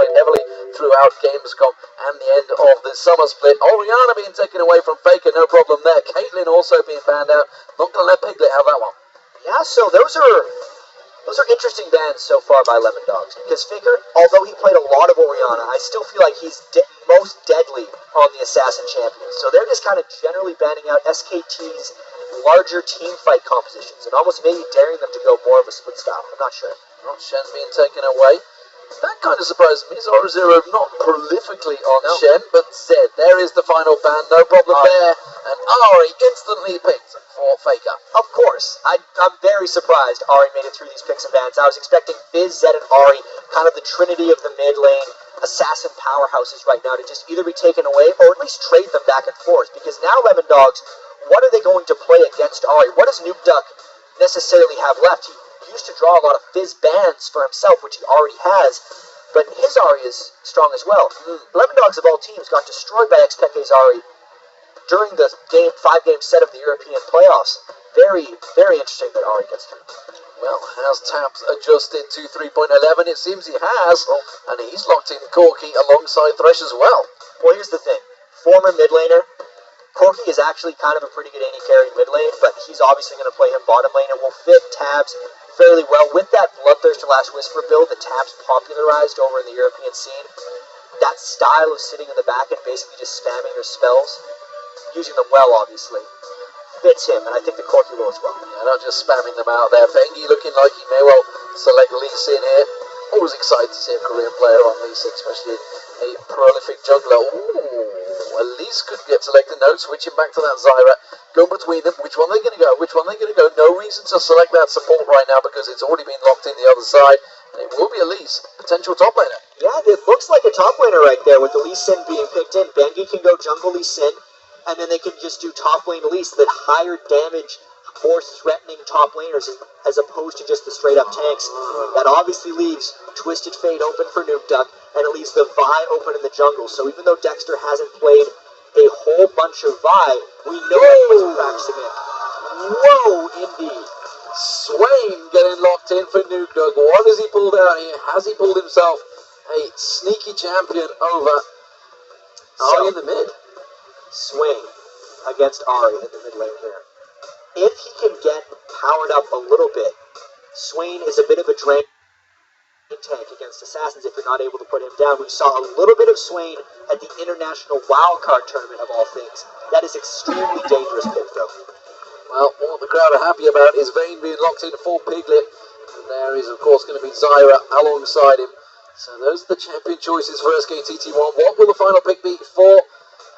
played heavily throughout Gamescom and the end of the summer split. Oriana being taken away from Faker, no problem there. Caitlyn also being banned out. Not going to let Piglet have that one. Yeah, so those are interesting bans so far by Lemondogs, because Faker, although he played a lot of Oriana, I still feel like he's most deadly on the Assassin champions. So they're just kind of generally banning out SKT's larger team fight compositions and almost maybe daring them to go more of a split style. I'm not sure. Not Shen being taken away. That kind of surprised me. Zoro Zero not prolifically on Shen, but Zed, there is the final ban. No problem there. And Ari instantly picked for Faker. Of course. I'm very surprised Ari made it through these picks and bans. I was expecting Fizz, Zed, and Ari, kind of the trinity of the mid lane, assassin powerhouses right now, to just either be taken away or at least trade them back and forth. Because now Lemondogs, what are they going to play against Ari? What does Nuke Duck necessarily have left? He used to draw a lot of Fizz bans for himself, which he already has, but his Ari is strong as well. Lemondogs of all teams got destroyed by XPK's Ari during the 5-game set of the European playoffs. Very, very interesting that Ari gets through. Well, has Taps adjusted to 3.11? It seems he has, and he's locked in Corki alongside Thresh as well. Well, here's the thing. Former mid laner, Corki is actually kind of a pretty good AD carry mid lane, but he's obviously going to play him bottom lane and will fit Tabs fairly well. With that Bloodthirster Last Whisper build that Tabs popularized over in the European scene, that style of sitting in the back and basically just spamming your spells, using them well, obviously, fits him, and I think the Corki will as well. Yeah, not just spamming them out there. Bengi looking like he may well select Lee Sin here. Always excited to see a Korean player on Lee Sin, especially a prolific jungler. Ooh, at least could get selected. No, switching back to that Zyra. Going between them. Which one are they going to go? Which one are they going to go? No reason to select that support right now because it's already been locked in the other side. And it will be Elise, potential top laner. Yeah, it looks like a top laner right there with the Lee Sin being picked in. Bengi can go jungle Lee Sin, and then they can just do top lane Elise, that higher damage, more threatening top laners as opposed to just the straight up tanks. That obviously leaves Twisted Fate open for Nuke Duck, and it leaves the Vi open in the jungle. So even though Dexter hasn't played a whole bunch of Vi, we know that he's practicing it. Whoa, indeed. Swain getting locked in for Nuke Duck. What has he pulled out here? Has he pulled himself a sneaky champion over Ari in the mid? Swain against Ari in the mid lane here. If he can get powered up a little bit, Swain is a bit of a drain tank against Assassins if you're not able to put him down. We saw a little bit of Swain at the International Wildcard Tournament of all things. That is extremely dangerous pick, though. Well, what the crowd are happy about is Vayne being locked in for Piglet. And there is, of course, going to be Zyra alongside him. So those are the champion choices for SKT T1. What will the final pick be for?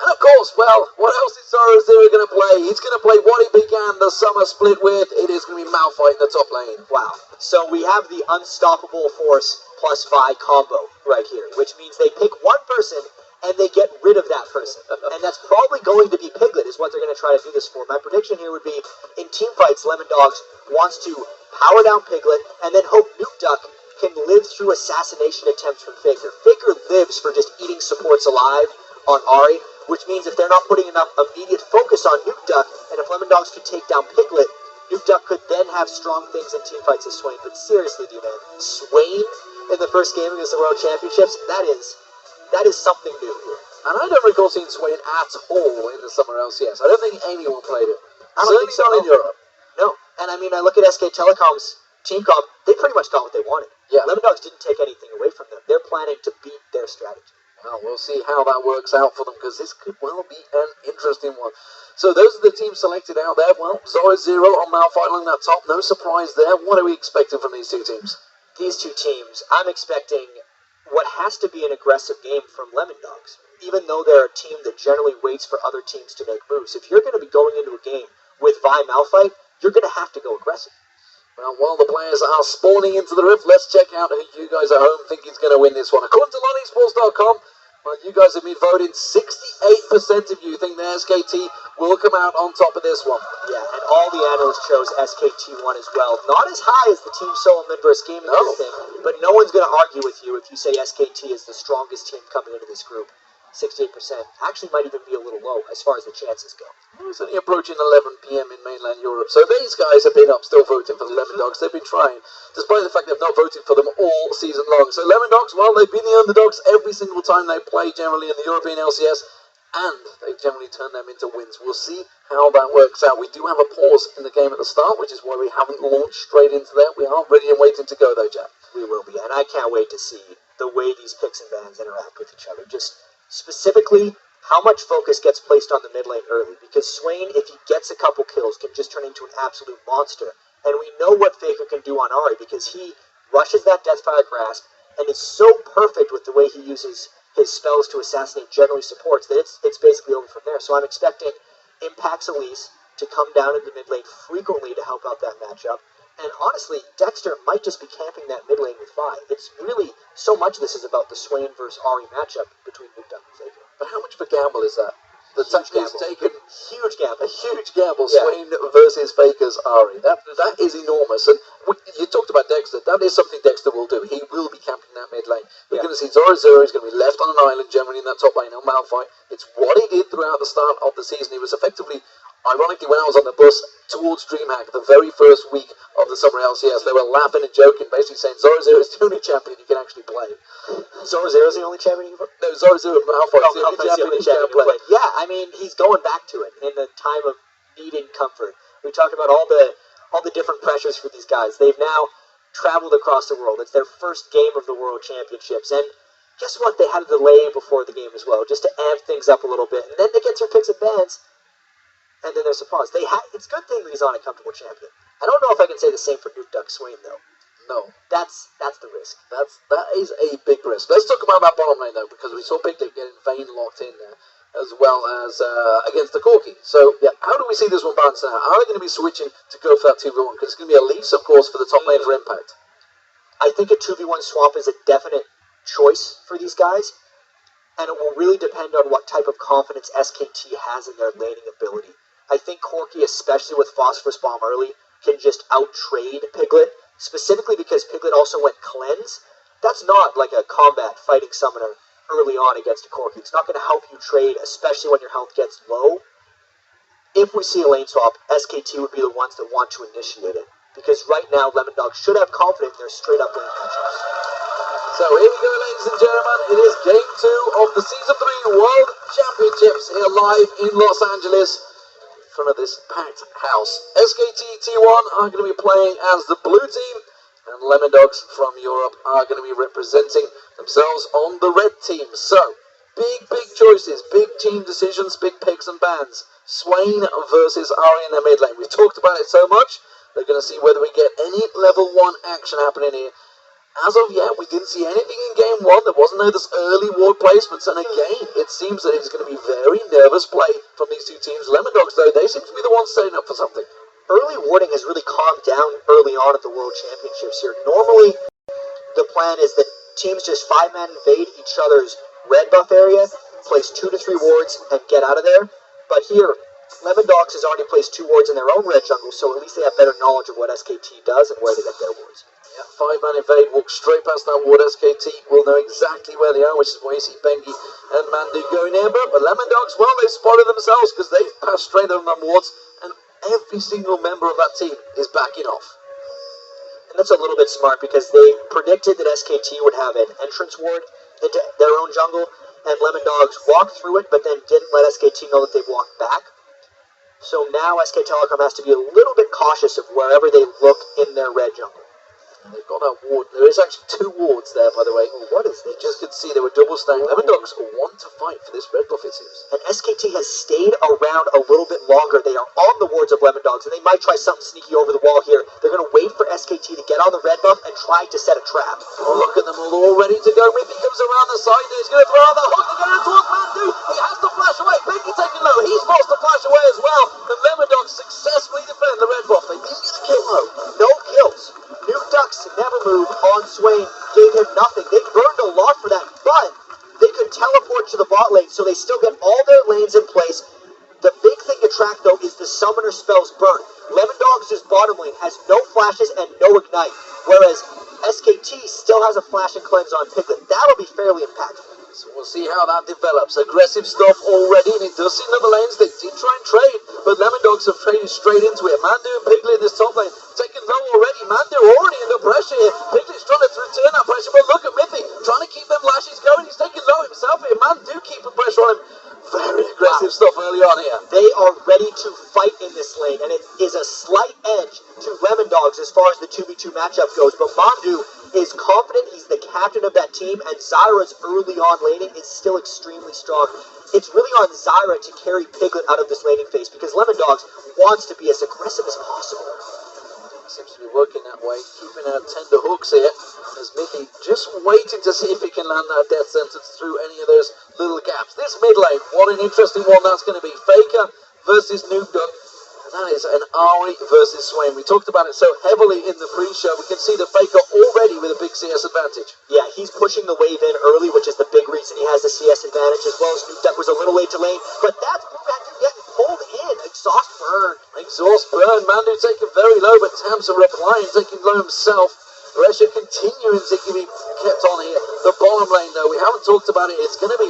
And of course, well, what else is Zoro Zero going to play? He's going to play what he began the summer split with. It is going to be Malphite in the top lane. Wow. So we have the Unstoppable Force plus Vi combo right here, which means they pick one person and they get rid of that person. And that's probably going to be Piglet is what they're going to try to do this for. My prediction here would be, in team fights, Lemondogs wants to power down Piglet and then hope Nuke Duck can live through assassination attempts from Faker. Faker lives for just eating supports alive on Ari, which means if they're not putting enough immediate focus on Nuke Duck, and if Lemondogs could take down Piglet, Nuke Duck could then have strong things in team fights as Swain. But seriously, D-Man, Swain in the first game against the World Championships, that is something new here. And I don't recall seeing Swain at all in the summer LCS. I don't think anyone played it. I don't think so. Not in Europe. No. And I mean, I look at SK Telecom's team comp, they pretty much got what they wanted. Yeah. Lemondogs didn't take anything away from them. They're planning to beat their strategy. Well, we'll see how that works out for them, because this could well be an interesting one. So those are the teams selected out there. Well, Zoro Zero on Malphite along that top. No surprise there. What are we expecting from these two teams? These two teams, I'm expecting what has to be an aggressive game from Lemondogs. Even though they're a team that generally waits for other teams to make moves. If you're going to be going into a game with Vi Malphite, you're going to have to go aggressive. Well, while the players are spawning into the rift, let's check out who you guys at home think is going to win this one. According to LonnieSports.com, well, you guys have been voting. 68% of you think the SKT will come out on top of this one. Yeah, and all the analysts chose SKT1 as well. Not as high as the Team Solo mid-burst gaming thing, but no one's going to argue with you if you say SKT is the strongest team coming into this group. 68%, actually might even be a little low as far as the chances go. It's only approaching 11 p.m. in mainland Europe, so these guys have been up still voting for the Lemondogs. They've been trying, despite the fact they've not voted for them all season long. So Lemondogs, well, they've been the underdogs every single time they play, generally in the European LCS, and they generally turn them into wins. We'll see how that works out. We do have a pause in the game at the start, which is why we haven't launched straight into that. We are ready and waiting to go, though, Jack. We will be, and I can't wait to see the way these picks and bans interact with each other. Just specifically, how much focus gets placed on the mid lane early, because Swain, if he gets a couple kills, can just turn into an absolute monster. And we know what Faker can do on Ahri, because he rushes that Deathfire Grasp, and is so perfect with the way he uses his spells to assassinate generally supports that it's basically over from there. So I'm expecting Impact's Elise to come down in the mid lane frequently to help out that matchup. And honestly, Dexter might just be camping that mid lane with Vi. It's really, so much of this is about the Swain versus Ahri matchup between Big Duck and Faker. But how much of a gamble is that? The fact is taken Huge gamble. a huge gamble, Yeah. Swain versus Faker's Ahri. That is enormous. And you talked about Dexter. That is something Dexter will do. He will be camping that mid lane. We're going to see Zoro Zero. He's going to be left on an island, generally in that top lane on Malphite. It's what he did throughout the start of the season. He was effectively, ironically, when I was on the bus towards DreamHack the very first week of the summer LCS, they were laughing and joking, basically saying Zoro Zero is the only champion you can actually play. Zoro Zero's the only champion you can play? No, Zoro Zero Malphite's the only champion you can play. Yeah, I mean, he's going back to it in the time of needing comfort. We talked about all the different pressures for these guys. They've now traveled across the world. It's their first game of the World Championships, and guess what? They had a delay before the game as well, just to amp things up a little bit, and then they get their picks and bans, and then there's a pause. It's a good thing that he's on a comfortable champion. I don't know if I can say the same for Nuke Duck Swain, though. No. That's the risk. That is a big risk. Let's talk about that bottom lane, though, because we saw Piglet getting Vayne locked in there, as well as against the Corki. So, yeah, how do we see this one balancing out? Are they going to be switching to go for that 2v1? Because it's going to be a Elise, of course, for the top lane for Impact. I think a 2v1 swap is a definite choice for these guys, and it will really depend on what type of confidence SKT has in their laning ability. I think Corki, especially with Phosphorus Bomb early, can just out-trade Piglet, specifically because Piglet also went Cleanse. That's not like a combat fighting summoner early on against a Corki. It's not going to help you trade, especially when your health gets low. If we see a lane swap, SKT would be the ones that want to initiate it, because right now Lemondogs should have confidence in their straight-up lane matchups. So here we go, ladies and gentlemen. It is Game 2 of the Season 3 World Championships here live in Los Angeles in front of this packed house. SKT T1 are going to be playing as the blue team, and Lemondogs from Europe are going to be representing themselves on the red team. So, big choices, big team decisions, big picks and bans. Swain versus Ahri in the mid lane. We've talked about it so much. They're going to see whether we get any level 1 action happening here. As of yet, we didn't see anything in Game 1. There wasn't this early ward placements, and again, it seems that it's going to be very nervous play from these two teams. Lemondogs, though, they seem to be the ones setting up for something. Early warding has really calmed down early on at the World Championships here. Normally, the plan is that teams just 5-man invade each other's red buff area, place 2 to 3 wards, and get out of there. But here, Lemondogs has already placed 2 wards in their own red jungle, so at least they have better knowledge of what SKT does and where to get their wards. Yeah, 5-man invade, walk straight past that ward. SKT will know exactly where they are, which is why you see Bengi and Mandu going in. But Lemondogs, well, they've spotted themselves because they've passed straight over them wards, and every single member of that team is backing off. And that's a little bit smart because they predicted that SKT would have an entrance ward into their own jungle, and Lemondogs walked through it, but then didn't let SKT know that they walked back. So now SK Telecom has to be a little bit cautious of wherever they look in their red jungle. They've got that ward. There is actually 2 wards there, by the way. Oh, what is this? You just could see they were double stacked. Lemondogs want to fight for this red buff, it seems. And SKT has stayed around a little bit longer. They are on the wards of Lemondogs, and they might try something sneaky over the wall here. They're going to wait for SKT to get on the red buff and try to set a trap. Oh, look at them all ready to go. Rippy comes around the side. He's going to throw out the hook. They're going to towards Mandu. He has to flash away. Bengi taking low. He's forced to flash away as well. The Lemondogs successfully defend the red buff. They didn't get a kill though. No kills. Nuke Ducks never moved on Swain, gave him nothing. They burned a lot for that, but they could teleport to the bot lane, so they still get all their lanes in place. The big thing to track, though, is the summoner spells burn. Lemondogs' bottom lane has no flashes and no ignite, whereas SKT still has a flash and cleanse on Piglet. That'll be fairly impactful. So we'll see how that develops. Aggressive stuff already, and it does seem that the lanes, they did try and trade, but Lemondogs have traded straight into it. Mandu and Piglet in this top lane, taken low already. Mandu already under pressure here. Piglet's trying to return that pressure, but look at Mithy, trying to keep them lashes going. He's taking low himself here. Mandu keeping pressure on him. Very aggressive stuff early on here. They are ready to fight in this lane, and it is a slight edge to Lemondogs as far as the 2v2 matchup goes, but Mandu is confident, he's the captain of that team, and Zyra's early on laning is still extremely strong. It's really on Zyra to carry Piglet out of this laning phase, because Lemondogs wants to be as aggressive as possible. Seems to be working that way, keeping out tender hooks here, as Mithy just waiting to see if he can land that death sentence through any of those little gaps. This mid lane, what an interesting one that's going to be. Faker versus Noobdog. That is an Ari versus Swain. We talked about it so heavily in the pre-show. We can see the Faker already with a big CS advantage. Yeah, he's pushing the wave in early, which is the big reason he has the CS advantage, as well as Noobdog was a little late to lane. But that's Mandu getting pulled in. Exhaust burn. Exhaust burn. Mandu taking very low, but Tams are replying, taking low himself. Pressure continuing to be kept on here. The bottom lane, though, we haven't talked about it. It's going to be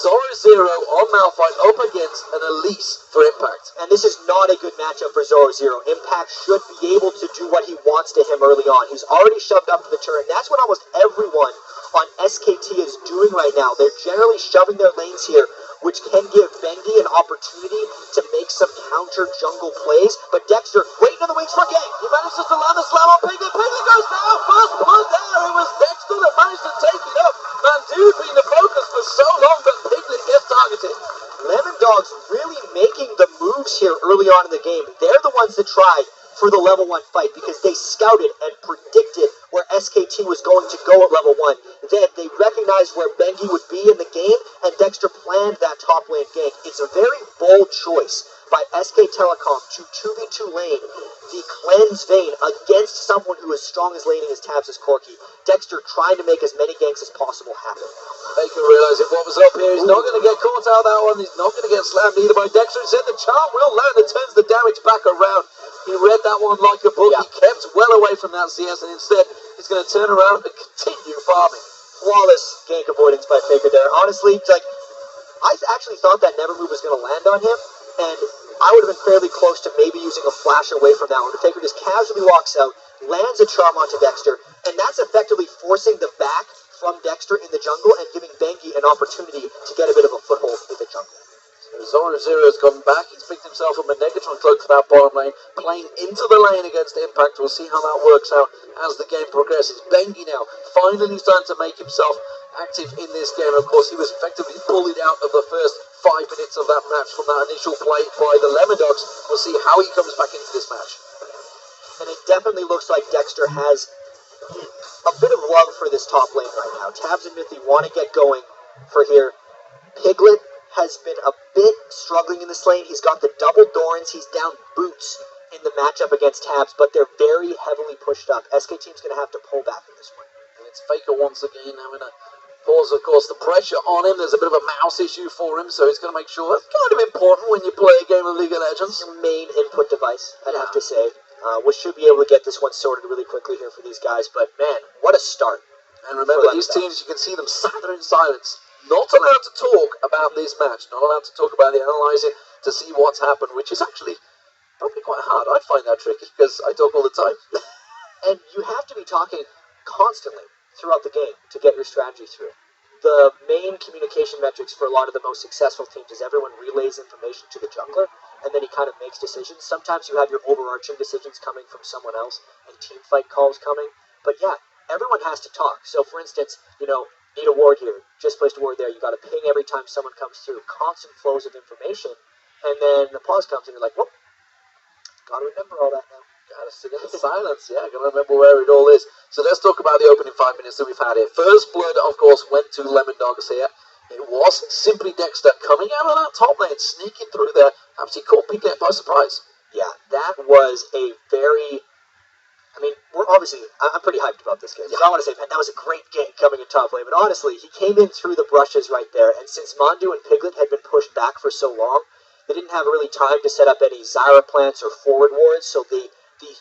Zoro on Malphite up against an Elise for Impact. And this is not a good matchup for Zoro. Impact should be able to do what he wants to him early on. He's already shoved up to the turret. That's what almost everyone on SKT is doing right now. They're generally shoving their lanes here, which can give Bengi an opportunity to make some counter jungle plays. But Dexter waiting in the wings for Gang. He manages to land the slam on Piglet. Piglet goes down. First blood there. It was Dexter that managed to take it up. Mandu being the focus for so long, but Piglet gets targeted. Lemondogs really making the moves here early on in the game. They're the ones that tried for the level 1 fight because they scouted and predicted where SKT was going to go at level 1. Then they recognized where Bengi would be in the game, and Dexter planned that top lane gank. It's a very bold choice by SK Telecom to 2v2 lane the cleanse vein against someone who is strong as laning as Tabs as Corki. Dexter trying to make as many ganks as possible happen. Faker realizing what was up here. He's not going to get caught out that one. He's not going to get slammed either by Dexter. Instead, the charm will land and turns the damage back around. He read that one like a book. Yeah. He kept well away from that CS, and instead, he's going to turn around and continue farming. Flawless gank avoidance by Faker there. Honestly, I actually thought that never move was going to land on him, and I would have been fairly close to maybe using a flash away from that one. But Faker just casually walks out, lands a charm onto Dexter, and that's effectively forcing the back from Dexter in the jungle and giving Bengi an opportunity to get a bit of a foothold in the jungle. Zoro has gone back. He's picked himself up a Negatron cloak for that bottom lane, playing into the lane against Impact. We'll see how that works out as the game progresses. Bengi now finally starting to make himself active in this game. Of course, he was effectively bullied out of the first 5 minutes of that match from that initial play by the Lemondogs. We'll see how he comes back into this match. And it definitely looks like Dexter has a bit of love for this top lane right now. Tabs and Mithy want to get going for here. Piglet has been a bit struggling in this lane. He's got the double Dorans. He's down Boots in the matchup against Tabs, but they're very heavily pushed up. SK Team's going to have to pull back in this one. And it's Faker once again having to pause, of course, the pressure on him. There's a bit of a mouse issue for him, so he's going to make sure. That's kind of important when you play a game of League of Legends. Your main input device, I'd have to say. We should be able to get this one sorted really quickly here for these guys, but man, what a start. And remember, these teams, you can see them sat there in silence. Not allowed to talk about this match, not allowed to talk about it, analyse it, to see what's happened, which is actually probably quite hard. I find that tricky because I talk all the time. And you have to be talking constantly throughout the game to get your strategy through. The main communication metrics for a lot of the most successful teams is everyone relays information to the jungler, and then he kind of makes decisions. Sometimes you have your overarching decisions coming from someone else, and team fight calls coming. But yeah, everyone has to talk. So for instance, need a ward here, just placed a ward there. You got to ping every time someone comes through. Constant flows of information, and then the pause comes, and you're like, whoop, gotta remember all that now. Gotta sit in the silence, yeah, gotta remember where it all is. So let's talk about the opening 5 minutes that we've had here. First blood, of course, went to Lemondogs here. It wasn't simply Dexter coming out of that top lane, sneaking through there. Perhaps he caught Piglet by surprise. Yeah, that was a very... I'm pretty hyped about this game. So I want to say, man, that was a great game coming in top lane. But honestly, he came in through the brushes right there. And since Mandu and Piglet had been pushed back for so long, they didn't have really time to set up any Zyra plants or forward wards. So the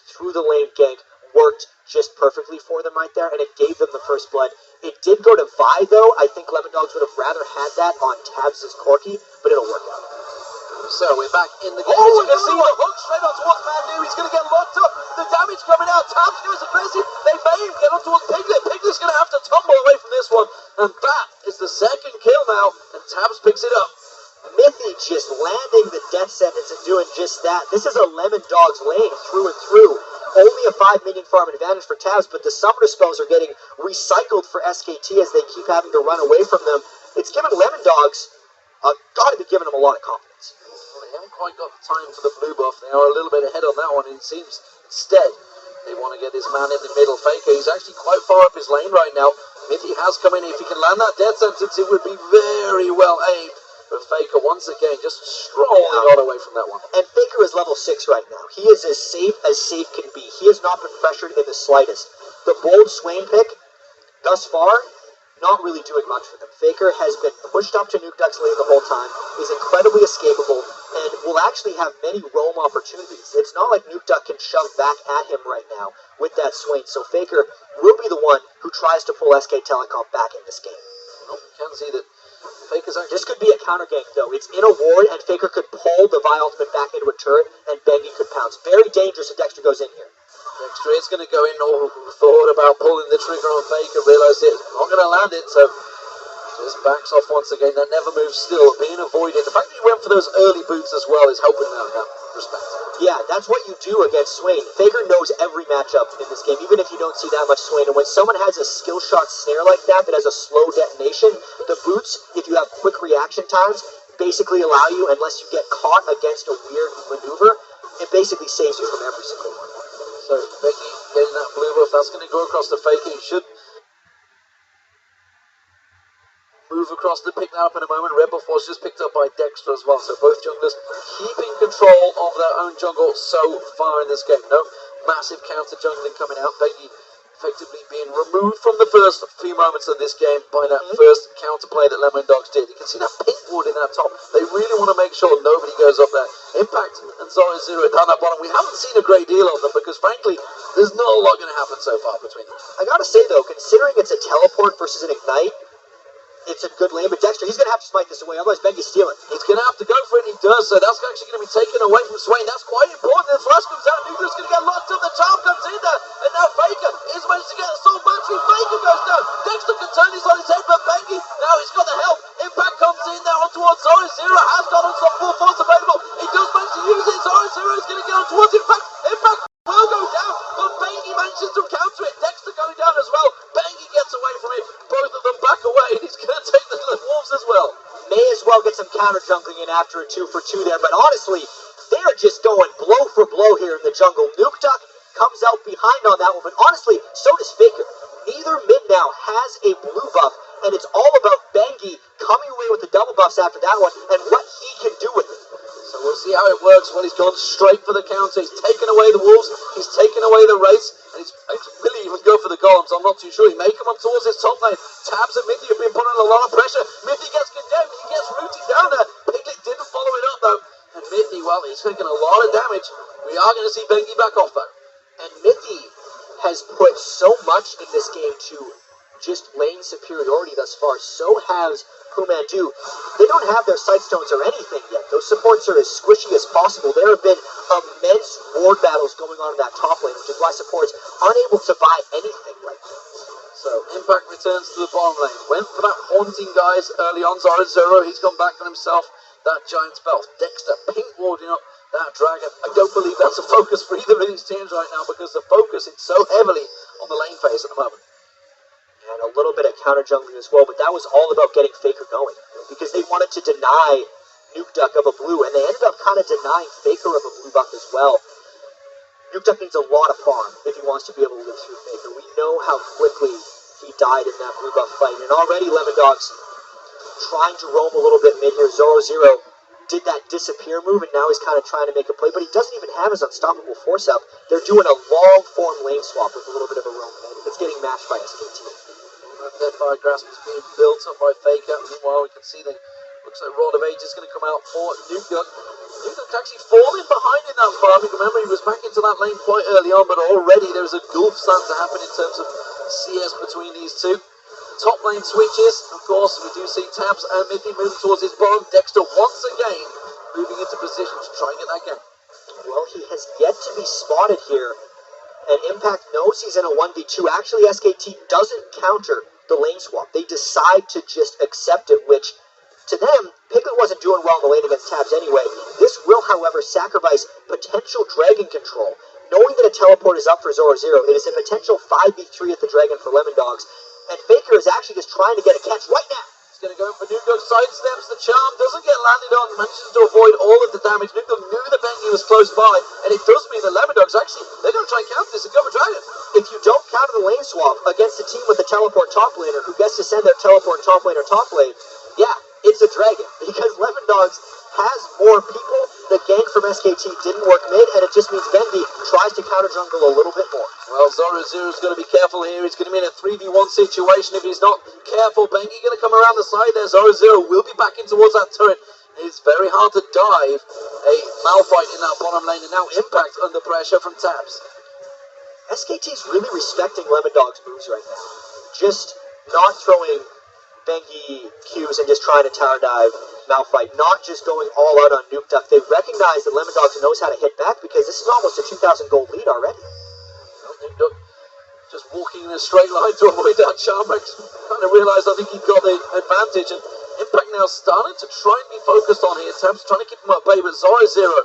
through the lane gank worked just perfectly for them right there, and it gave them the first blood. It did go to Vi, though. I think Lemondogs would have rather had that on Tabs' Corky, but it'll work out. So we're back in the game. Oh, As you can see, no. the hook straight on towards Mandu. He's going to get locked up. The damage coming out. Tabs goes aggressive. They may even get on towards Piglet. Piglet's going to have to tumble away from this one. And that is the second kill now. And Tabs picks it up. Mithy just landing the death sentence and doing just that. This is a Lemondogs lane through and through. Only a 5 minion farm advantage for Tabs, but the summoner spells are getting recycled for SKT as they keep having to run away from them. It's given Lemondogs, gotta be giving them a lot of confidence. Well, they haven't quite got the time for the blue buff. They are a little bit ahead on that one. It seems instead they want to get this man in the middle. Faker, he's actually quite far up his lane right now. Mithy has come in. If he can land that death sentence, it would be very well aimed. But Faker, once again, just strolling all away from that one. And Faker is level 6 right now. He is as safe can be. He has not been pressured in the slightest. The bold Swain pick, thus far, not really doing much for them. Faker has been pushed up to Nuke Duck's lane the whole time. He's incredibly escapable and will actually have many roam opportunities. It's not like Nuke Duck can shove back at him right now with that Swain. So Faker will be the one who tries to pull SK Telecom back in this game. Well, you can see that Faker's actually... This could be a counter gank, though. It's in a ward, and Faker could pull the Vi ultimate back into a turret, and Bengi could pounce. Very dangerous if Dexter goes in here. Dexter is going to go in. No thought about pulling the trigger on Faker. Realised it's not going to land it, so just backs off once again. That never moves still, being avoided. The fact that he went for those early boots as well is helping out in that respect. Yeah, that's what you do against Swain. Faker knows every matchup in this game, even if you don't see that much Swain. And when someone has a skill shot snare like that that has a slow detonation, the boots, if you have quick reaction times, basically allow you, unless you get caught against a weird maneuver, it basically saves you from every single one. So Becky getting that blue buff, that's going to go across the Faker. He should move across to pick that up in a moment. Red buff was just picked up by Dexter as well. So both junglers keeping control of their own jungle so far in this game. No massive counter jungling coming out. Becky effectively being removed from the first few moments of this game by that first counter play that Lemondogs did. You can see that pink ward in that top. They really want to make sure nobody goes up there. Impact and Zero down that bottom. We haven't seen a great deal of them because frankly, there's not a lot going to happen so far between them. I gotta say though, considering it's a teleport versus an ignite, it's a good lane, but Dexter, he's going to have to smite this away, otherwise Bengi's stealing. He's going to have to go for it, and he does, so that's actually going to be taken away from Swain. That's quite important. The flash comes out, Nuclear's going to get locked up, the charm comes in there, and now Faker is managed to get a soul battery. Faker goes down. Dexter can turn his on his head, but Bengi, now he's got the help. Impact comes in there on towards Zoro. Zero has got on some full force available. He does manage to use it. Zero is going to get on towards Impact. Impact will go down, but Bengi manages to counter it. Dexter going down as well. Bengi gets away from it. Both of them back away, and he's going to take the wolves as well. May as well get some counter jungling in after a 2-for-2 there, but honestly, they are just going blow for blow here in the jungle. Nuke Duck comes out behind on that one, but honestly, so does Faker. Neither mid now has a blue buff, and it's all about Bengi coming away with the double buffs after that one, and what he can do with it. So we'll see how it works. Well, he's gone straight for the counter. He's taken away the wolves. He's taken away the race. And he's really even go for the golems. I'm not too sure. He may come up towards his top lane. Tabs and Mithy have been putting a lot of pressure. Mithy gets condemned. He gets rooted down there. Piglet didn't follow it up, though. And Mithy, well, he's taken a lot of damage. We are going to see Bengi back off, though. And Mithy has put so much in this game to just lane superiority thus far. So has Humandu. They don't have their sight stones or anything yet. Those supports are as squishy as possible. There have been immense ward battles going on in that top lane, which is why supports aren't able to buy anything right now. So Impact returns to the bottom lane. Went for that haunting guys early on. Zero, he's gone back on himself. That giant spell. Dexter pink warding up that dragon. I don't believe that's a focus for either of these teams right now because the focus is so heavily on the lane phase at the moment. And a little bit of counter jungling as well, but that was all about getting Faker going because they wanted to deny Nuke Duck of a blue, and they ended up kind of denying Faker of a blue buff as well. Nuke Duck needs a lot of farm if he wants to be able to live through Faker. We know how quickly he died in that blue buff fight, and already Lemondogs trying to roam a little bit mid here. Zero did that disappear move, and now he's kind of trying to make a play, but he doesn't even have his unstoppable force up. They're doing a long form lane swap with a little bit of a roam mid. It's getting mashed by SKT. That Deathfire Grasp is being built up by Faker. Meanwhile, we can see the Looks like Rod of Age is going to come out for Nuke. Nuke actually falling behind in that farm. Remember, he was back into that lane quite early on, but already there's a gulf starting to happen in terms of CS between these two. Top lane switches, of course, we do see Tabs and Mithy moving towards his bottom. Dexter once again moving into position to try and get that game. Well, he has yet to be spotted here, and Impact knows he's in a 1v2. Actually, SKT doesn't counter the lane swap. They decide to just accept it, which, to them, Piglet wasn't doing well in the lane against Tabs anyway. This will, however, sacrifice potential Dragon control. Knowing that a teleport is up for Zoro Zero, it is a potential 5v3 at the Dragon for Lemondogs, and Faker is actually just trying to get a catch right now. He's going to go in for Nuke. Sidesteps the charm, doesn't get landed on, manages to avoid all of the damage. Nuke knew the Bengi was close by, and it does mean the Lemondogs actually, they're going to try and counter this and go for Dragon. If you don't counter the lane swap against a team with a teleport top laner who gets to send their teleport top laner top lane, yeah, it's a Dragon, because Lemondogs has more people. The gank from SKT didn't work mid, and it just means Bendy tries to counter jungle a little bit more. Well, Zoro Zero's going to be careful here. He's going to be in a 3v1 situation. If he's not careful, Bengi going to come around the side there. Zoro Zero will be back in towards that turret. It's very hard to dive a Malphite in that bottom lane, and now Impact under pressure from Tabs. SKT's really respecting Lemondogs' moves right now. Just not throwing Bengi Qs and just trying to tower dive Malphite, not just going all out on Nuke Duck. They recognize that Lemondogs knows how to hit back because this is almost a 2,000 gold lead already. Well, Nuke Duck just walking in a straight line to avoid that charm. Kind of realised I think he got the advantage, and Impact now starting to try and be focused on here. Tabs trying to keep him at bay, but Zoro Zero,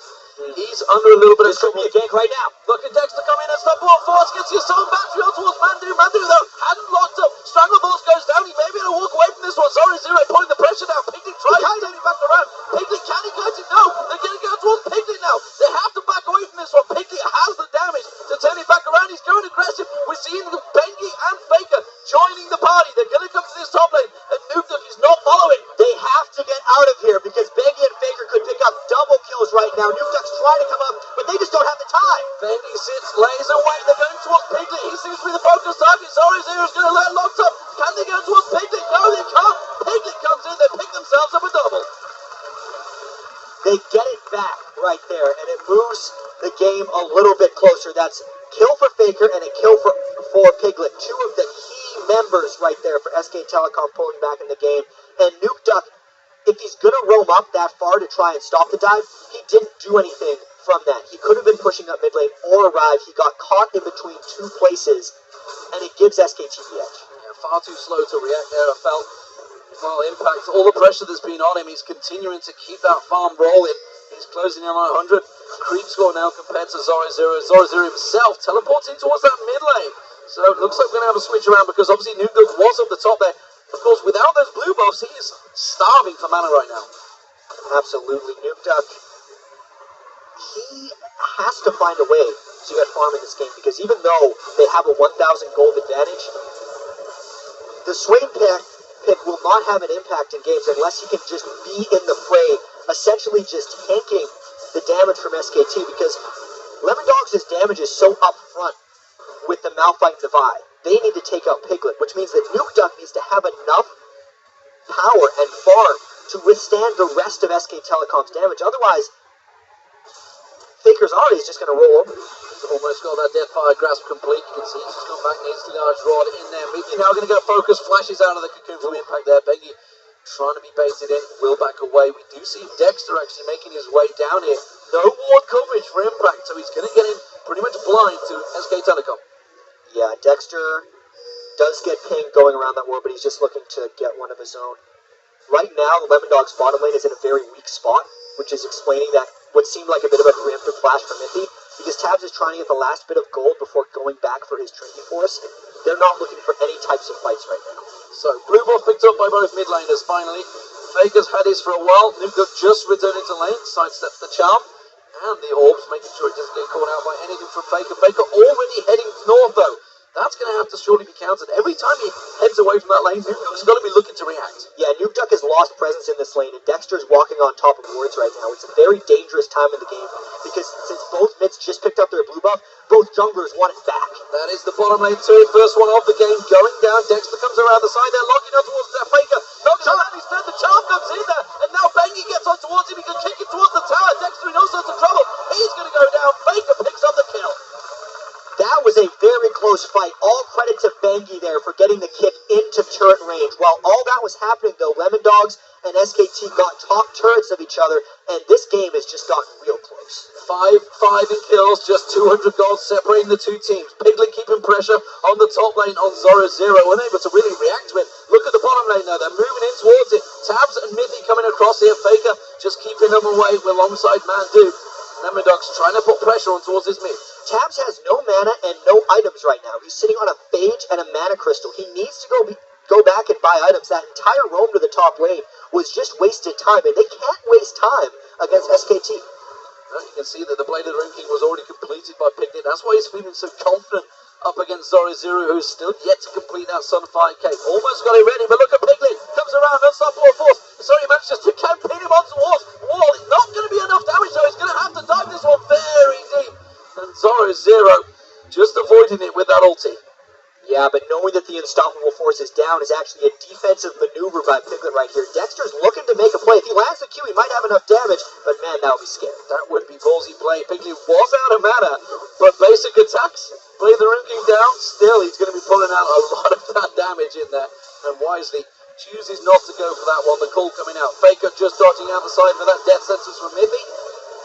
he's under a little bit of trouble. This could be a gank right now. Look at Dexter come in and stop ball force, gets his own battery on towards Mandu. Mandu though, hadn't locked up. Strangleforce goes down, he may be able to walk away from this one. Zoro Zero putting the pressure down. Piglet tries to turn him back around. Piglet, can he get it? No, they're going to go towards Piglet now. They have to back away from this one. Piglet has the damage to turn it back around. He's going aggressive. We're seeing Bengi and Faker joining the party. They're going to come to this top lane, and Nuke Duck is not following. They have to get out of here because Bengi and Faker could pick up double kills right now. Nuke Duck's trying to come up, but they just don't have the time. Bengi sits, lays away. They're going towards Piglet. He seems to be the focus target. Zoro Zero's going to let locked up. Can they go towards Piglet? No, they can't. Piglet comes in. They pick themselves up a double. They get it back right there, and it moves the game a little bit closer. That's kill for Faker and a kill for Piglet. Two of the key members right there for SK Telecom pulling back in the game. And Nuke Duck, if he's going to roam up that far to try and stop the dive, he didn't do anything from that. He could have been pushing up mid lane or arrive. He got caught in between two places, and it gives SKT the edge. Yeah, far too slow to react there, I felt. Well, Impact, all the pressure that's been on him, he's continuing to keep that farm rolling. He's closing in on 100 creep score now compared to Zoro Zero. Zoro Zero himself teleports in towards that mid lane. So it looks like we're going to have a switch around because obviously Nuke Duck was up the top there. Of course, without those blue buffs, he is starving for mana right now. Absolutely. Nuke Duck, he has to find a way to get farm in this game because even though they have a 1,000 gold advantage, the Swain pick will not have an impact in games unless he can just be in the fray, essentially just tanking the damage from SKT because Lemondogs' damage is so up front with the Malphite and the Vi. They need to take out Piglet, which means that Nuke Duck needs to have enough power and farm to withstand the rest of SK Telecom's damage. Otherwise, Faker's already is just going to roll over. Almost got that Deathfire grasp complete. You can see he's just gone back, needs the large rod in there. Mickey now going to go focus, flashes out of the cocoon from Impact there. Bengi trying to be baited in, will back away. We do see Dexter actually making his way down here. No ward coverage for Impact, so he's going to get in pretty much blind to SK Telecom. Yeah, Dexter does get pinged going around that ward, but he's just looking to get one of his own. Right now, the Lemondogs bottom lane is in a very weak spot, which is explaining that what seemed like a bit of a preemptive flash from Mithy, because Tabs is trying to get the last bit of gold before going back for his Trinity Force. They're not looking for any types of fights right now. So, blue buff picked up by both mid laners finally. Faker's had his for a while. Nuke Duck just returned into lane, sidesteps the charm, and the orbs, making sure it doesn't get caught out by anything from Faker. Faker already heading north though. That's going to have to surely be countered. Every time he heads away from that lane, Nuke Duck's got to be looking to react. Yeah, Nuke Duck has lost presence in this lane, and Dexter's walking on top of wards right now. It's a very dangerous time in the game, because since both mids just picked up their blue buff, both junglers want it back. That is the bottom lane too. First one off the game, going down. Dexter comes around the side there, locking up towards that Faker. Knocks around, he's turned, the charm comes in there, and turret range. While all that was happening, though, Lemondogs and SKT got top turrets of each other, and this game has just gotten real close. 5-5 in kills, just 200 gold separating the two teams. Piglet keeping pressure on the top lane on Zoro Zero, unable to really react to it. Look at the bottom lane now, they're moving in towards it. Tabs and Mithy coming across here. Faker just keeping them away alongside Mandu. Lemondogs trying to put pressure on towards his mid. Tabs has no mana and no items right now. He's sitting on a Phage and a Mana Crystal. He needs to go back and buy items. That entire roam to the top lane was just wasted time, and they can't waste time against SKT. Well, you can see that the Blade of the Ruin King was already completed by Piglet. That's why he's feeling so confident up against Zoro Zero, who's still yet to complete that Sunfire Cave. Almost got it ready, but look at Piglet. Comes around, unstoppable force. Sorry, he manages to campaign him onto wall. It's not going to be enough damage, though. He's going to have to dive this one very deep. And Zoro Zero just avoiding it with that ulti. Yeah, but knowing that the unstoppable force is down is actually a defensive maneuver by Piglet right here. Dexter's looking to make a play. If he lands the Q, he might have enough damage, but man, that would be scary. That would be ballsy play. Piglet was out of mana, but basic attacks. Play the Ruin King down. Still, he's going to be pulling out a lot of that damage in there. And wisely chooses not to go for that one. The call coming out. Faker just dodging out the side for that death sentence from Mithy.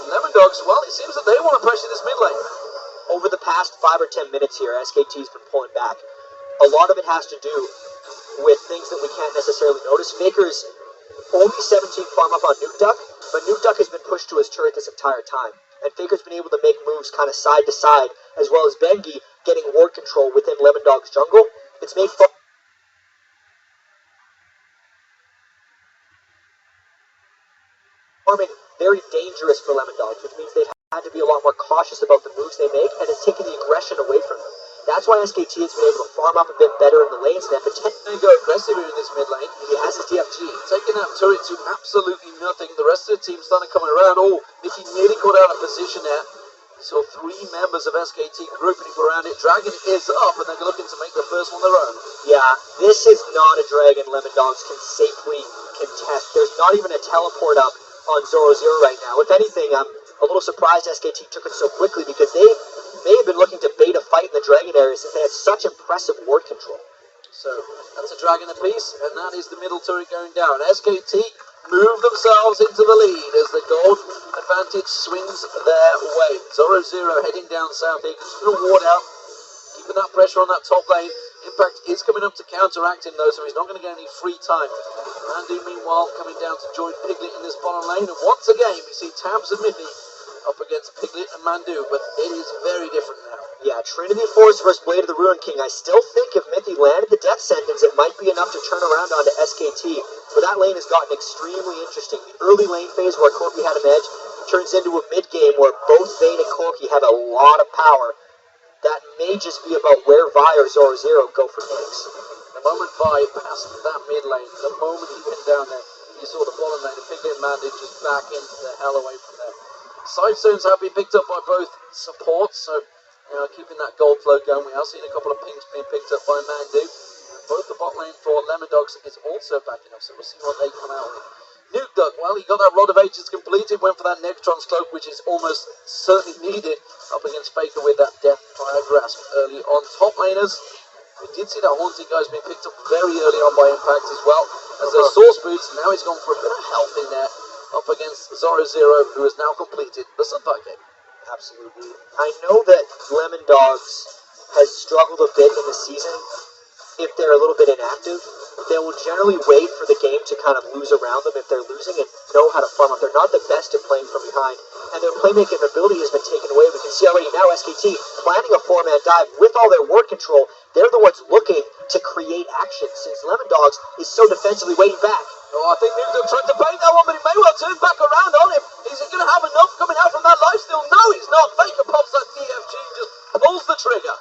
And Lemondogs, well, it seems that they want to pressure this mid lane. Over the past 5 or 10 minutes here, SKT's been pulling back. A lot of it has to do with things that we can't necessarily notice. Faker's only 17 farm up on Nuke Duck, but Nuke Duck has been pushed to his turret this entire time. And Faker's been able to make moves kind of side to side, as well as Bengi getting ward control within Lemondog's jungle. It's made farming very dangerous for Lemondogs, which means they've had to be a lot more cautious about the moves they make, and it's taken the aggression away from them. That's why SKT has been able to farm up a bit better in the lanes and They go aggressive in this mid lane. He has his DFG. Taking that turret to absolutely nothing. The rest of the team starting coming around. Oh, Mithy nearly got out of position there. So 3 members of SKT grouping around it. Dragon is up, and they're looking to make the first one their own. Yeah, this is not a dragon Lemondogs can safely contest. There's not even a teleport up on Zoro Zero right now. If anything, I'm a little surprised SKT took it so quickly, because they may have been looking to bait a fight in the dragon area since they had such impressive ward control. So that's a dragon apiece, and that is the middle turret going down. SKT move themselves into the lead as the gold advantage swings their way. Zoro Zero heading down south here, just going to ward out, keeping that pressure on that top lane. Impact is coming up to counteract him though, so he's not going to get any free time. Mandu meanwhile coming down to join Piglet in this bottom lane, and once again we see Tabs and Mithy up against Piglet and Mandu, but it is very different now. Yeah, Trinity Force versus Blade of the Ruin King. I still think if Mithy landed the death sentence, it might be enough to turn around onto SKT, but that lane has gotten extremely interesting. The early lane phase where Corki had an edge turns into a mid-game where both Vayne and Corki have a lot of power. That may just be about where Vi or Zoro Zero go for picks. The moment Vi passed that mid lane, the moment he went down there, you saw the bottom lane, and Piglet and Mandu just back into the hell away from there. Side stones have been picked up by both supports, so keeping that gold flow going. We have seen a couple of pings being picked up by Mandu. Both the bot lane for Lemondogs is also backing up, so we'll see what they come out with. Nuke Duck, well, he got that Rod of Ages completed, went for that Nectron's Cloak, which is almost certainly needed up against Faker with that Death Fire Grasp early on. Top laners, we did see that Haunting Guy's been picked up very early on by Impact as well, as their Source Boots. Now he's gone for a bit of help in there up against Zoro Zero, who has now completed the Sunfire Cave. Absolutely. I know that Lemondogs has struggled a bit in the season. If they're a little bit inactive, they will generally wait for the game to kind of lose around them if they're losing and know how to farm up. They're not the best at playing from behind, and their playmaking ability has been taken away. We can see already now SKT planning a 4-man dive with all their ward control. They're the ones looking to create action, since Lemondogs is so defensively waiting back. Oh, I think Nuke Duck tried to bait that one, but he may well turn back around on him. Is he going to have enough coming out from that lifesteal? No, he's not. Faker pops that DFG and just pulls the trigger.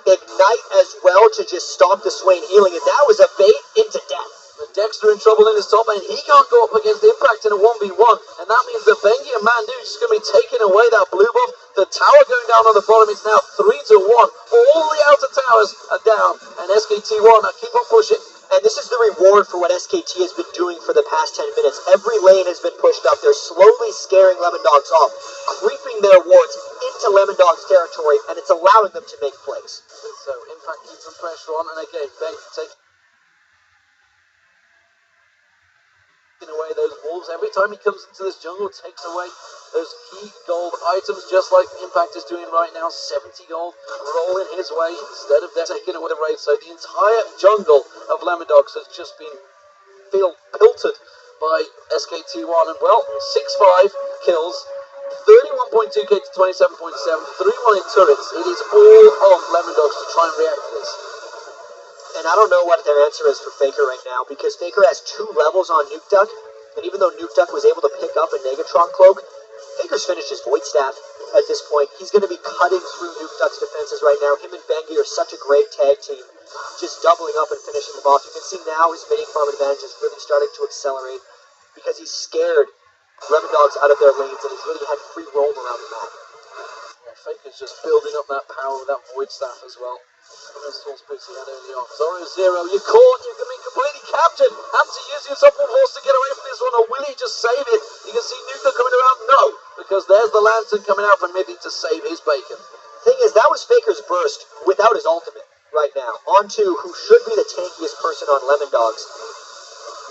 Ignite as well to just stop the Swain healing, and that was a bait into death. And Dexter in trouble in his top lane. He can't go up against Impact in a 1v1, and that means that Bengi and Mandu is just going to be taking away that blue buff. The tower going down on the bottom, it's now 3-1. All the outer towers are down, and SKT1 keep on pushing. And this is the reward for what SKT has been doing for the past 10 minutes. Every lane has been pushed up. They're slowly scaring Lemondogs off, creeping their wards into Lemondogs territory, and it's allowing them to make plays. So Impact keeps some pressure on, and again, Bengi takes taking away those wolves. Every time he comes into this jungle, takes away those key gold items, just like Impact is doing right now. 70 gold rolling his way instead of them taking away the raid. So the entire jungle of Lemondogs has just been pelted by SKT1. And well, 6-5 kills, 31.2k to 27.7, 3-1 in turrets. It is all on Lemondogs to try and react to this. And I don't know what their answer is for Faker right now, because Faker has 2 levels on Nuke Duck, and even though Nuke Duck was able to pick up a Negatron cloak, Faker's finished his Void Staff at this point. He's going to be cutting through Nuke Duck's defenses right now. Him and Bengi are such a great tag team, just doubling up and finishing them off. You can see now his mini farm advantage is really starting to accelerate, because he's scared Lemondogs out of their lanes, and he's really had free roam around the map. Yeah, Faker's just building up that power with that Void Staff as well. Those tools picks he had early on. Zoro, you're caught, you're going to be completely captured. Have to use your support force to get away from this one, or will he just save it? You can see Nuka coming around. No, because there's the Lantern coming out from Mibby to save his bacon. Thing is, that was Faker's burst without his ultimate right now. Onto who should be the tankiest person on Lemondogs.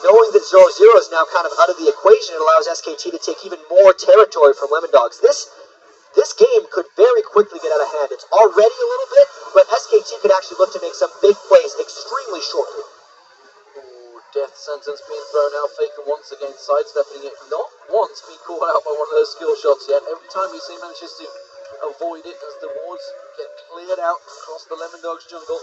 Knowing that Zoro is now kind of out of the equation, it allows SKT to take even more territory from Lemondogs. This game could very quickly get out of hand. It's already a little bit, but SKT could actually look to make some big plays extremely shortly. Ooh, death sentence being thrown out. Faker once again sidestepping it. Not once being caught out by one of those skill shots yet. Every time he manages to avoid it as the wards get cleared out across the Lemondogs jungle.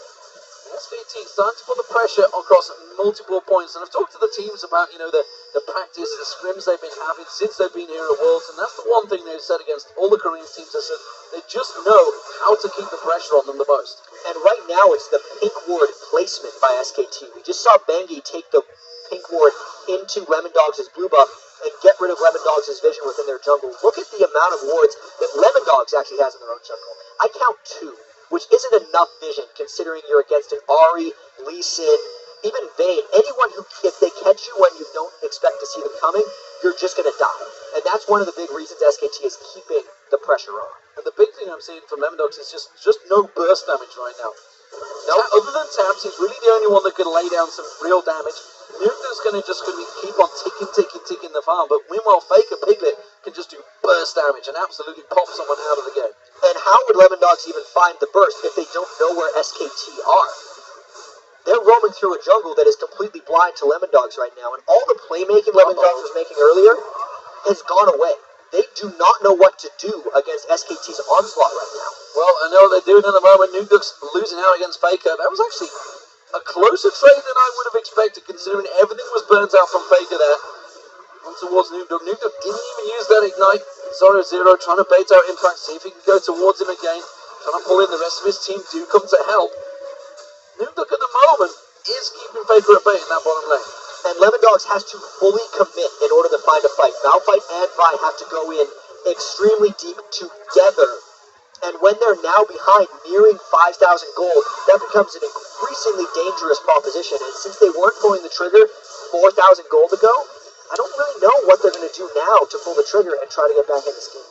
SKT starting to put the pressure across multiple points, and I've talked to the teams about, the practice, the scrims they've been having since they've been here at Worlds, and that's the one thing they've said against all the Korean teams. They said they just know how to keep the pressure on them the most. And right now it's the pink ward placement by SKT. We just saw Bengi take the pink ward into Lemondogs' blue buff and get rid of Lemondogs' vision within their jungle. Look at the amount of wards that Lemondogs actually has in their own jungle. I count 2. Which isn't enough vision considering you're against an Ahri, Lee Sin, even Vayne. Anyone who, if they catch you when you don't expect to see them coming, you're just going to die. And that's one of the big reasons SKT is keeping the pressure on. And the big thing I'm seeing from Lemondogs is just no burst damage right now. No, other than Tabs, he's really the only one that can lay down some real damage. Nuke's going to keep on ticking the farm, but meanwhile Faker Piglet can just do burst damage and absolutely pop someone out of the game. And how would Lemondogs even find the burst if they don't know where SKT are? They're roaming through a jungle that is completely blind to Lemondogs right now, and all the playmaking Lemondogs was making earlier has gone away. They do not know what to do against SKT's onslaught right now. Well, I know they're doing it at the moment. Nuke's losing out against Faker. That was actually a closer trade than I would have expected, considering everything was burnt out from Faker there. On towards Nuke. Nuke didn't even use that ignite. Zoro trying to bait out Impact, see if he can go towards him again. Trying to pull in the rest of his team do come to help. Nuke at the moment is keeping Faker at bay in that bottom lane. And Lemondogs has to fully commit in order to find a fight. Malphite and Vi have to go in extremely deep together. And when they're now behind, nearing 5,000 gold, that becomes an increasingly dangerous proposition. And since they weren't pulling the trigger 4,000 gold ago, I don't really know what they're going to do now to pull the trigger and try to get back in this game.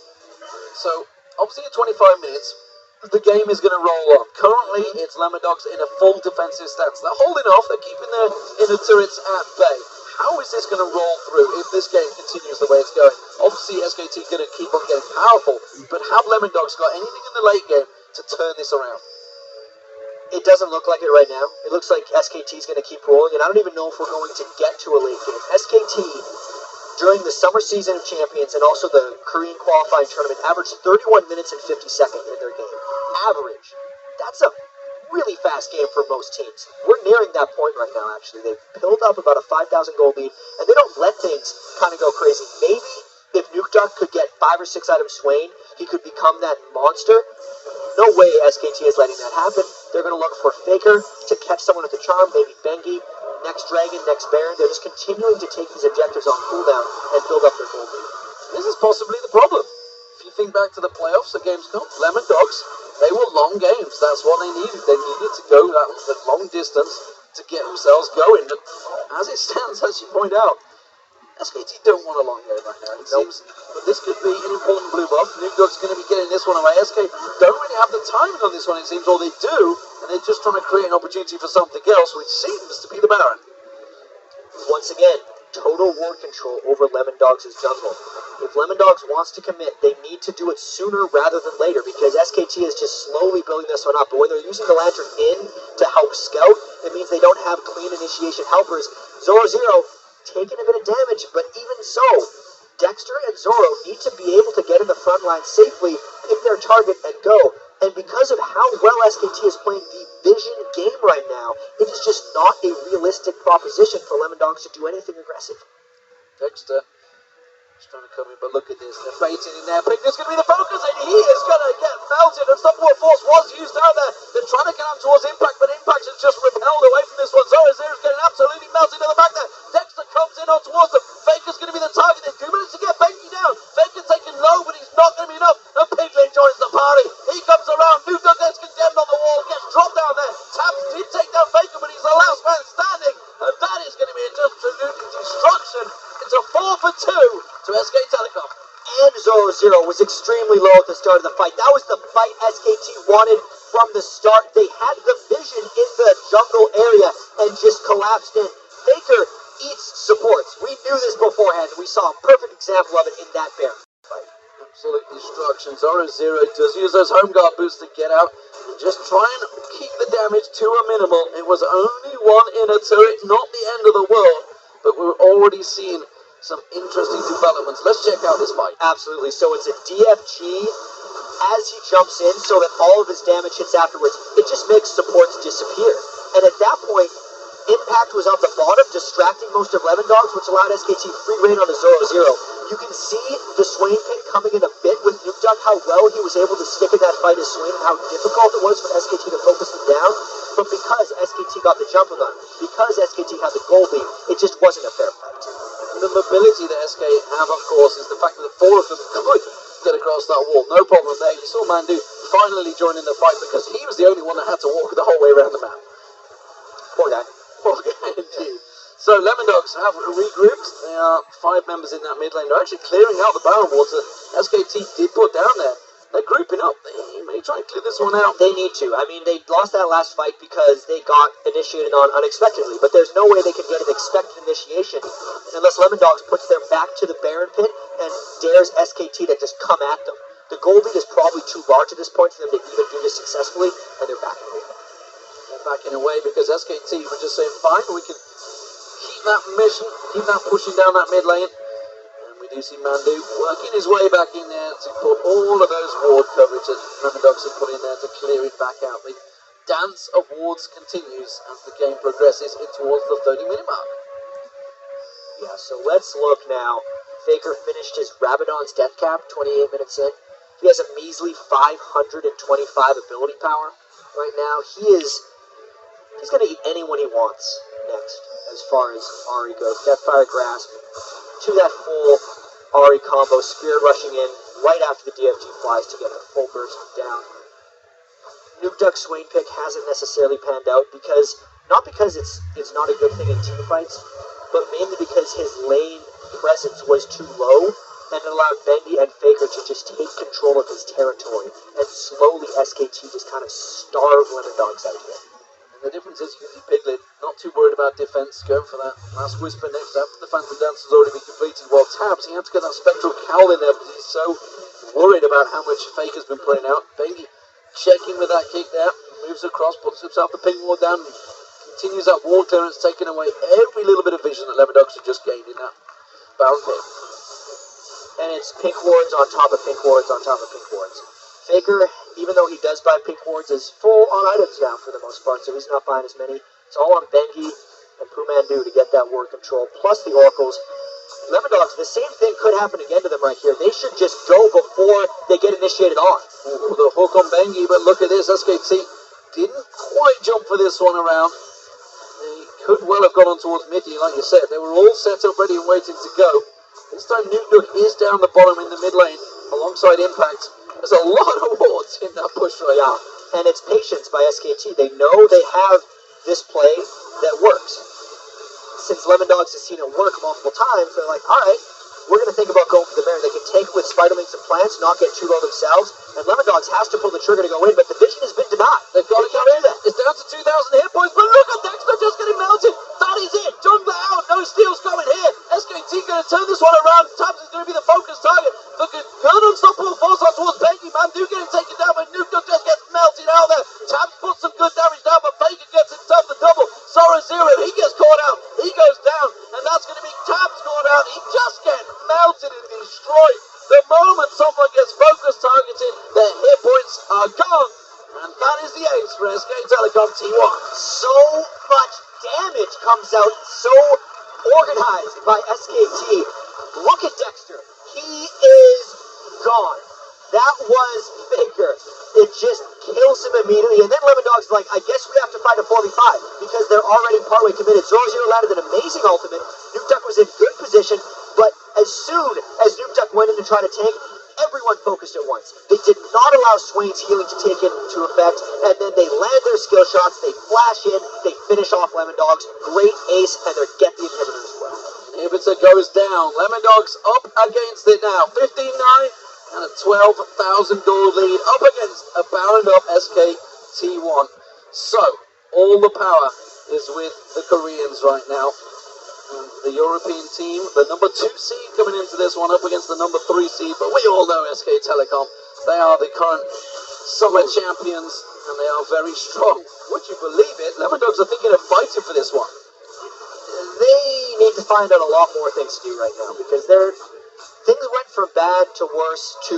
So, obviously at 25 minutes, the game is going to roll on. Currently, it's Lemondogs in a full defensive stance. They're holding off, they're keeping their inner turrets at bay. How is this going to roll through if this game continues the way it's going? Obviously, SKT going to keep on getting powerful, but have Lemondogs got anything in the late game to turn this around? It doesn't look like it right now. It looks like SKT is going to keep rolling, and I don't even know if we're going to get to a late game. SKT, during the summer season of champions and also the Korean qualifying tournament, averaged 31 minutes and 50 seconds in their game. Average. That's a really fast game for most teams. We're nearing that point right now, actually. They've built up about a 5,000 gold lead, and they don't let things kind of go crazy. Maybe if Nuke Duck could get 5 or 6 items Swain, he could become that monster. No way SKT is letting that happen. They're going to look for Faker to catch someone with a charm, maybe Bengi, next Dragon, next Baron. They're just continuing to take these objectives on cooldown and build up their gold lead. This is possibly the problem. If you think back to the playoffs, the games come, Lemondogs, they were long games. That's what they needed. They needed to go that long distance to get themselves going. But as it stands, as you point out, SKT don't want a long game right now. It seems that this could be an important blue buff. Nuke's going to be getting this one away. SK don't really have the timing on this one, it seems, or they do, and they're just trying to create an opportunity for something else, which seems to be the Baron. Once again, total ward control over Lemondogs' jungle. If Lemondogs wants to commit, they need to do it sooner rather than later because SKT is just slowly building this one up. But when they're using the Lantern in to help scout, it means they don't have clean initiation helpers. Zoro Zero taking a bit of damage, but even so, Dexter and Zoro need to be able to get in the front line safely, pick their target, and go. And because of how well SKT is playing the Vision game right now, it is just not a realistic proposition for Lemondogs to do anything aggressive. Dexter is trying to come in, but look at this. They're baiting in there. Piglet's going to be the focus, and he is going to get melted. Unstoppable Force was used down there. They're trying to get him towards Impact, but Impact has just repelled away from this one. Zoro Zero's getting absolutely melted to the back there. Dexter comes in on towards them. Faker's going to be the target. They do manage to get Benji down. Faker taking low, but he's not going to be enough. And Piglet joins the party. He comes around. Lemondogs gets condemned on the wall. Gets dropped down there. Tabs did take down Faker, but he's the last man standing. And that is going to be just absolute destruction. It's a 4 for 2 to SK Telecom. And Zoro Zero was extremely low at the start of the fight. That was the fight SKT wanted from the start. They had the Vision in the jungle area and just collapsed in. Faker eats supports. We knew this beforehand. We saw a perfect example of it in that bear fight. Absolute destruction. Zoro Zero does use those home guard boots to get out and just try and keep the damage to a minimal. It was only one inner turret, not the end of the world, but we're already seeing some interesting developments. Let's check out this fight. Absolutely. So it's a DFG as he jumps in so that all of his damage hits afterwards. It just makes supports disappear. And at that point, Impact was on the bottom, distracting most of Lemondogs, which allowed SKT free reign on the Zoro Zero. You can see the Swain pick coming in a bit with Nuke Duck, how well he was able to stick in that fight as Swain and how difficult it was for SKT to focus him down. But because SKT got the jump gun, because SKT had the gold lead, it just wasn't a fair fight. The mobility that SK have, of course, is the fact that the 4 of them could get across that wall. No problem there. You saw Mandu finally join in the fight because he was the only one that had to walk the whole way around the map. Poor guy. Poor guy indeed. So Lemondogs have regrouped. There are 5 members in that mid lane. They're actually clearing out the barrel walls that SKT did put down there. They're grouping up. They may try and clear this one out. They need to. I mean, they lost that last fight because they got initiated on unexpectedly, but there's no way they can get an expected initiation unless Lemondogs puts their back to the Baron pit and dares SKT to just come at them. The gold lead is probably too large at this point for them to even do this successfully, and they're backing away. They're backing away because SKT were just saying, fine, we can keep that mission, keep that pushing down that mid lane. We do see Mandu working his way back in there to put all of those ward coverage that Lemondogs have put in there to clear it back out. The dance of wards continues as the game progresses in towards the 30-minute mark. Yeah, so let's look now. Faker finished his Rabadon's death cap 28 minutes in. He has a measly 525 ability power right now. He's going to eat anyone he wants next as far as Ari goes. Deathfire Grasp. To that full Ari combo, Spirit rushing in right after the DFG flies to get the full burst down. Nuke Duck Swain pick hasn't necessarily panned out not because it's not a good thing in team fights, but mainly because his lane presence was too low and it allowed Bendy and Faker to just take control of his territory and slowly SKT just kind of starve Lemondogs out here. The difference is you can see Piglet not too worried about defense, going for that last whisper next after the Phantom Dance has already been completed. While Tabs, he had to get that Spectral Cowl in there because he's so worried about how much Faker's been putting out. Bengi checking with that kick there, moves across, puts himself the ping wall down, and continues that wall clearance, taking away every little bit of vision that Lemondogs have just gained in that Baron pit. And it's pink wards on top of pink wards on top of pink wards. Faker, even though he does buy pink wards, is full on items now for the most part, so he's not buying as many. It's all on Bengi and Pumandu to get that ward control, plus the Oracles. Lemondogs, the same thing could happen again to them right here. They should just go before they get initiated on. Ooh, the hook on Bengi, but look at this. SKT didn't quite jump for this one around. They could well have gone on towards Mickey, like you said. They were all set up, ready and waiting to go. This time Nuke Duck is down the bottom in the mid lane, alongside Impact. There's a lot of wards in that push right now. And it's patience by SKT. They know they have this play that works. Since Lemondogs has seen it work multiple times, they're like, alright, we're going to think about going for the Baron. They can take it with Spiderlings and Plants, not get too low themselves, and Lemondogs has to pull the trigger to go in, but the vision has been denied. They've got to get in there. It's down to 2,000 hit points, but look at Dexter just getting melted. That is it. Jungler out. No steals going here. going to turn this one around. Tabs is going to be the focus target. Look at good unstoppable force on towards Bengi. Mandu getting taken down, but Nuke just gets melted out there. Tabs puts some good damage down, but Faker gets himself the double. Zoro Zero, he gets caught out. He goes down, and that's going to be Tabs caught out. He just gets melted and destroyed. The moment someone gets focus targeted, their hit points are gone. And that is the ace for SK Telecom T1. So much damage comes out, so organized by SKT. Look at Dexter. He is gone. That was Faker. It just kills him immediately. And then Lemondogs is like, I guess we have to fight a 4v5 because they're already partway committed. Zoro Zero landed an amazing ultimate. Nuke Duck was in good position, but as soon as Nuke Duck went in to try to tank, everyone focused at once. They did not allow Swain's healing to take into effect, and then they land their skill shots, they flash in, they finish off Lemondogs. Great ace, and they get the inhibitor as well. Inhibitor goes down. Lemondogs up against it now. 15-9 and a 12,000 gold lead up against a bound up SK T1. So, all the power is with the Koreans right now. And the European team, the number 2 seed coming into this one up against the number 3 seed. But we all know SK Telecom. They are the current summer champions, and they are very strong. Would you believe it? Lemondogs are thinking of fighting for this one. They need to find out a lot more things to do right now because things went from bad to worse to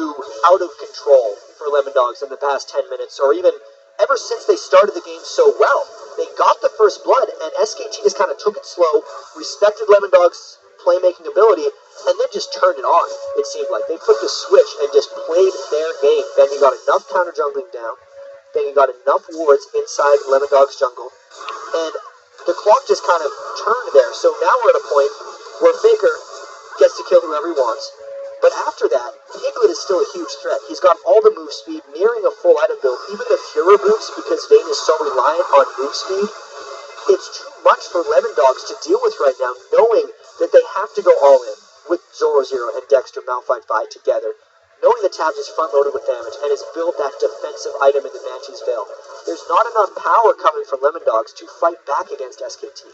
out of control for Lemondogs in the past 10 minutes, or even ever since they started the game so well. They got the first blood, and SKT just kind of took it slow, respected Lemondogs' playmaking ability, and then just turned it on, it seemed like. They flipped a switch and just played their game. Bengi got enough counter-jungling down. Bengi got enough wards inside Lemondogs' jungle. And the clock just kind of turned there. So now we're at a point where Faker gets to kill whoever he wants. But after that, Piglet is still a huge threat. He's got all the move speed, nearing a full item build. Even the Furor boots, because Vayne is so reliant on move speed. It's too much for Lemondogs to deal with right now, knowing that they have to go all in with Zoro Zero and Dexter Malphite Vi together. Knowing that Tabs is front-loaded with damage and has built that defensive item in the Banshee's Veil. There's not enough power coming from Lemondogs to fight back against SKT.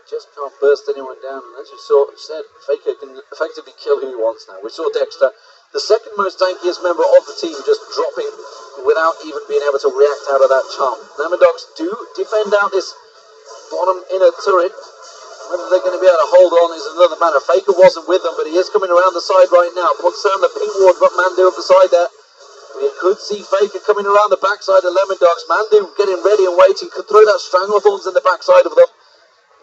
Just can't burst anyone down. And as you said, Faker can effectively kill who he wants now. We saw Dexter, the second most tankiest member of the team, just dropping without even being able to react out of that charm. Lemondogs do defend out this bottom inner turret. Whether they're going to be able to hold on is another matter. Faker wasn't with them, but he is coming around the side right now. Puts down the pink ward, but Mandu up the side there. We could see Faker coming around the backside of Lemondogs. Mandu getting ready and waiting. Could throw that Stranglethorns in the backside of them.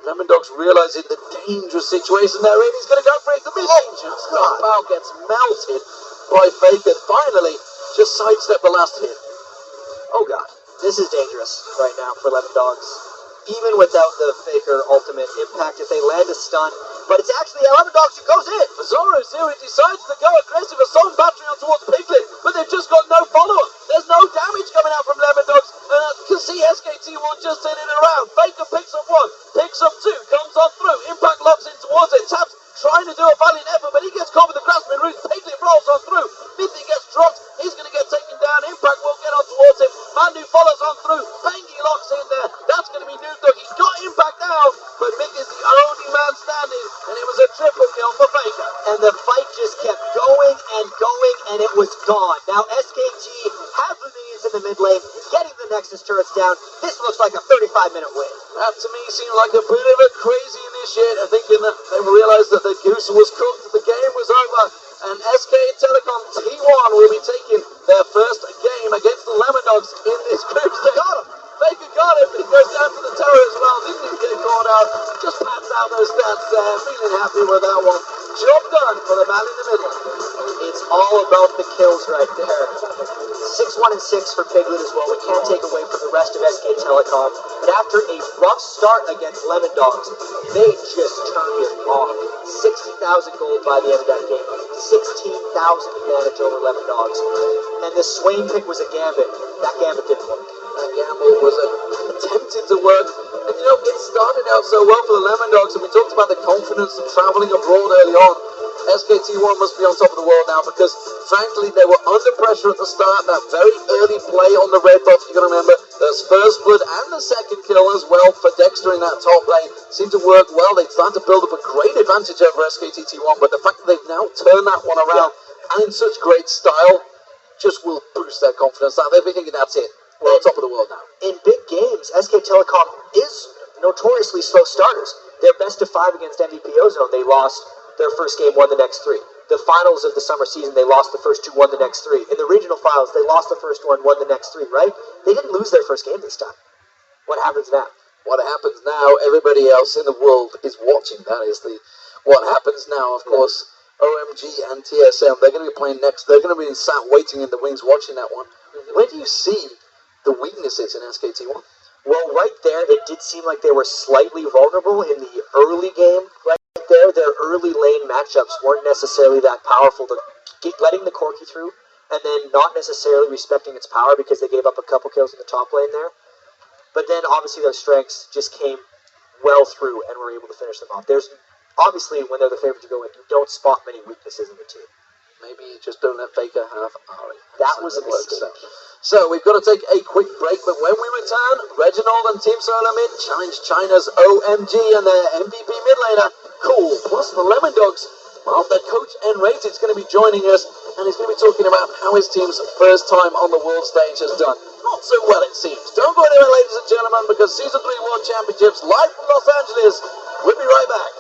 Lemondogs realizing the dangerous situation they're in. He's going to go for it. The mid-dangerous. Bow gets melted by Faker. Finally, just sidestep the last hit. Oh god, this is dangerous right now for Lemondogs. Even without the Faker ultimate impact, if they land a stun. But it's actually Lemondogs who goes in. Zoro Zero decides to go aggressive. Assault battery on towards Piglet, but they've just got no follow-up. There's no damage coming out from Lemondogs. And you can see SKT will just turn it around. Faker picks up one, picks up two, comes on through. Impact locks in towards it. Tabs trying to do a valiant effort, but he gets caught with the grasping roots. Piglet rolls on through. Mithy gets dropped. He's going to get taken down. Impact will get on towards him. Mandu follows on through. Bengi locks in there. That's going to be Nuke Duck. He's got Impact now, but Mick is the only man standing, and it was a triple kill for Faker. And the fight just kept going, and it was gone. Now SKT have the minions in the mid lane, getting the Nexus turrets down. This looks like a 35-minute win. That to me seemed like a bit of a crazy initiator, thinking that they realized that the goose was cooked, the game was over, and SK Telecom T1 will be taking their first game against the Lemondogs in this group. They got him! Faker got him, but he goes down to the tower as well. Didn't even get caught out. Just pats out those stats there, feeling happy with that one. Job done for the man in the middle. It's all about the kills right there. 6-1 and 6 for Piglet as well. We can't take away from the rest of SK Telecom. But after a rough start against Lemondogs, they just turned it on. 60,000 gold by the end of that game. 16,000 advantage over Lemondogs. And the Swain pick was a gambit. That gambit didn't work. That gamble was attempted to work. And you know, it started out so well for the Lemondogs, and we talked about the confidence of traveling abroad early on. SKT1 must be on top of the world now because, frankly, they were under pressure at the start. That very early play on the red buff, you got to remember, there's first blood and the second kill as well for Dexter in that top lane. Seemed to work well. They started to build up a great advantage over SKT1, but the fact that they've now turned that one around and in such great style just will boost their confidence. They'll be thinking that's it. We're on top of the world now. In big games, SK Telecom is notoriously slow starters. Their best of 5 against MVP Ozone, they lost their first game, won the next 3. The finals of the summer season, they lost the first 2, won the next 3. In the regional finals, they lost the first one, won the next 3, right? They didn't lose their first game this time. What happens now? What happens now, everybody else in the world is watching. That is what happens now, of course. OMG and TSM, they're going to be playing next. They're going to be sat waiting in the wings watching that one. Where do you see the weaknesses in SKT1? Well, right there, it did seem like they were slightly vulnerable in the early game. Right there, their early lane matchups weren't necessarily that powerful. Letting the Corki through, and then not necessarily respecting its power because they gave up a couple kills in the top lane there. But then, obviously, their strengths just came well through and were able to finish them off. There's obviously, when they're the favorite to go in, you don't spot many weaknesses in the team. Maybe you just don't let Faker have Ari. That was a mistake. So we've got to take a quick break, but when we return, Reginald and Team Solar Mid challenge China's OMG and their MVP mid laner, Cool, plus the Lemondogs. Well, their coach Enrate is going to be joining us, and he's going to be talking about how his team's first time on the world stage has done. Not so well, it seems. Don't go anywhere, ladies and gentlemen, because Season 3 World Championships live from Los Angeles. We'll be right back.